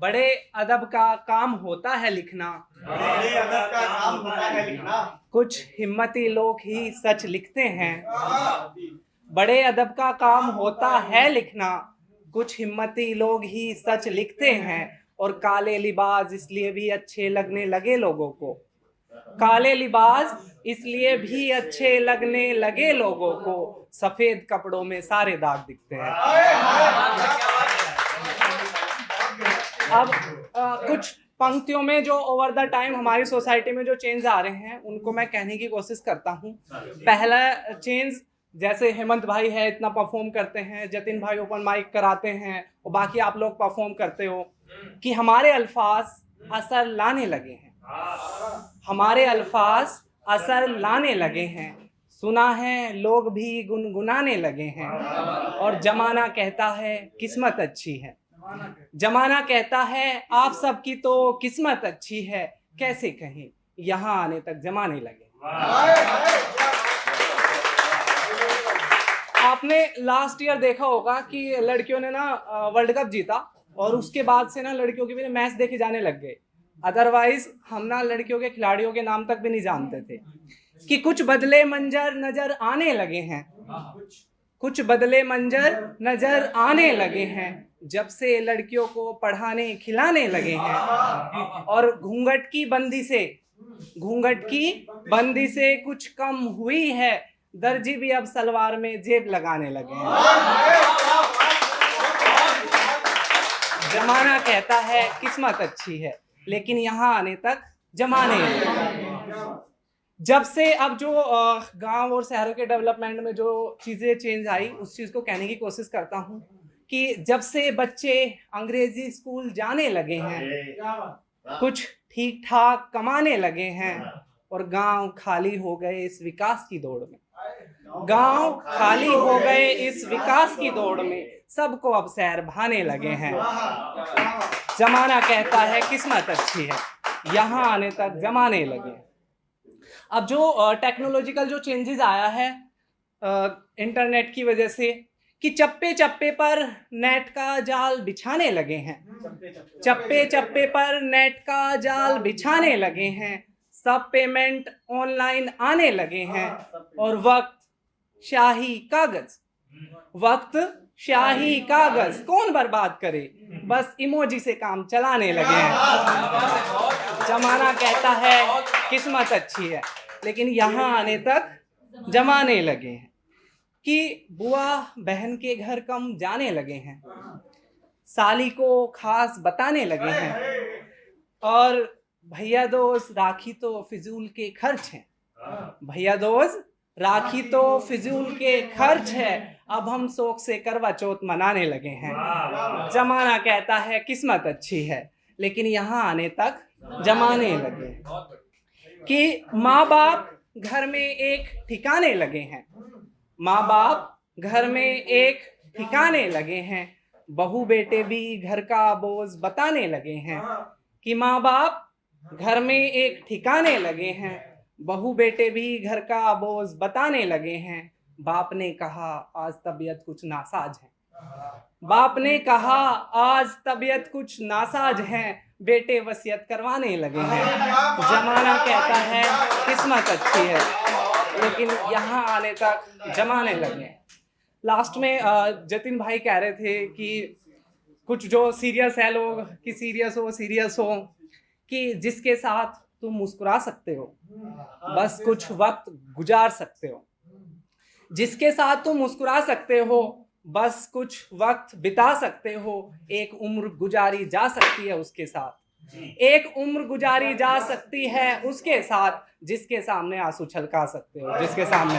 बड़े अदब का काम होता है लिखना, बड़े अदब का काम होता है लिखना। कुछ हिम्मती लोग ही सच लिखते हैं। बड़े अदब का काम होता है लिखना, कुछ हिम्मती लोग ही सच लिखते हैं। और काले लिबास इसलिए भी अच्छे लगने लगे लोगों को, काले लिबास इसलिए भी अच्छे लगने लगे लोगों को, सफेद कपड़ों में सारे दाग दिखते हैं। अब कुछ पंक्तियों में जो ओवर द टाइम हमारी सोसाइटी में जो चेंज आ रहे हैं उनको मैं कहने की कोशिश करता हूँ। पहला चेंज, जैसे हेमंत भाई है इतना परफॉर्म करते हैं, जतिन भाई ओपन माइक कराते हैं और बाकी आप लोग परफॉर्म करते हो, कि हमारे अल्फाज असर लाने लगे हैं, हमारे अल्फाज असर लाने लगे हैं। सुना है लोग भी गुनगुनाने लगे हैं। और जमाना कहता है किस्मत अच्छी है, जमाना कहता है आप सबकी तो किस्मत अच्छी है, कैसे कहें यहाँ आने तक जमाने लगे। आपने लास्ट ईयर देखा होगा कि लड़कियों ने ना वर्ल्ड कप जीता और उसके बाद से ना लड़कियों के भी मैच देखे जाने लग गए। अदरवाइज हम ना लड़कियों के खिलाड़ियों के नाम तक भी नहीं जानते थे। कि कुछ बदले मंजर नजर आने लगे हैं, कुछ बदले मंजर नजर आने लगे हैं, जब से लड़कियों को पढ़ाने खिलाने लगे हैं। और घूंघट की बंदी से कुछ कम हुई है, दर्जी भी अब सलवार में जेब लगाने लगे हैं। जमाना कहता है किस्मत अच्छी है, लेकिन यहाँ आने तक जमाने लगे। जब से अब जो गांव और शहरों के डेवलपमेंट में जो चीज़ें चेंज आई, उस चीज़ को कहने की कोशिश करता हूँ कि जब से बच्चे अंग्रेजी स्कूल जाने लगे हैं, कुछ ठीक ठाक कमाने लगे हैं, और गांव खाली हो गए इस विकास की दौड़ में, गांव खाली हो गए इस विकास की दौड़ में, सबको अब शहर भाने लगे हैं। जमाना कहता है किस्मत अच्छी है, यहाँ आने तक जमाने लगे। अब जो टेक्नोलॉजिकल जो चेंजेस आया है इंटरनेट की वजह से, कि चप्पे चप्पे पर नेट का जाल बिछाने लगे हैं, चप्पे चप्पे पर नेट का जाल बिछाने लगे हैं, सब पेमेंट ऑनलाइन आने लगे हैं, और वक्त शाही कागज कौन बर्बाद करे, बस इमोजी से काम चलाने लगे हैं। जमाना कहता है किस्मत अच्छी है, लेकिन यहाँ आने तक जमाने लगे हैं। कि बुआ बहन के घर कम जाने लगे हैं, साली को खास बताने लगे हैं, और भैया दोस्त राखी तो फिजूल के खर्च हैं, भैया दोस्त राखी तो फिजूल के खर्च है, अब हम शौक से करवा चौथ मनाने लगे हैं। जमाना कहता है किस्मत अच्छी है, लेकिन यहाँ आने तक जमाने लगे। कि माँ बाप घर में एक ठिकाने लगे हैं, माँ बाप घर में एक ठिकाने लगे हैं, बहू बेटे भी घर का बोझ बताने लगे हैं। कि माँ बाप घर में एक ठिकाने लगे हैं, बहू बेटे भी घर का बोझ बताने लगे हैं। बाप ने कहा आज तबीयत कुछ नासाज है, बाप ने कहा आज तबीयत कुछ नासाज है, बेटे वसीयत करवाने लगे हैं। जमाना कहता है किस्मत अच्छी है, लेकिन यहाँ आने तक जमाने लगे। लास्ट में जतिन भाई कह रहे थे कि कुछ जो सीरियस है लोग, कि सीरियस हो, कि जिसके साथ तुम मुस्कुरा सकते हो, बस कुछ वक्त गुजार सकते हो, जिसके साथ तुम मुस्कुरा सकते हो, बस कुछ वक्त बिता सकते हो, एक उम्र गुजारी जा सकती है उसके साथ, एक उम्र गुजारी जा सकती है उसके साथ, जिसके सामने आंसू छलका सकते हो, जिसके सामने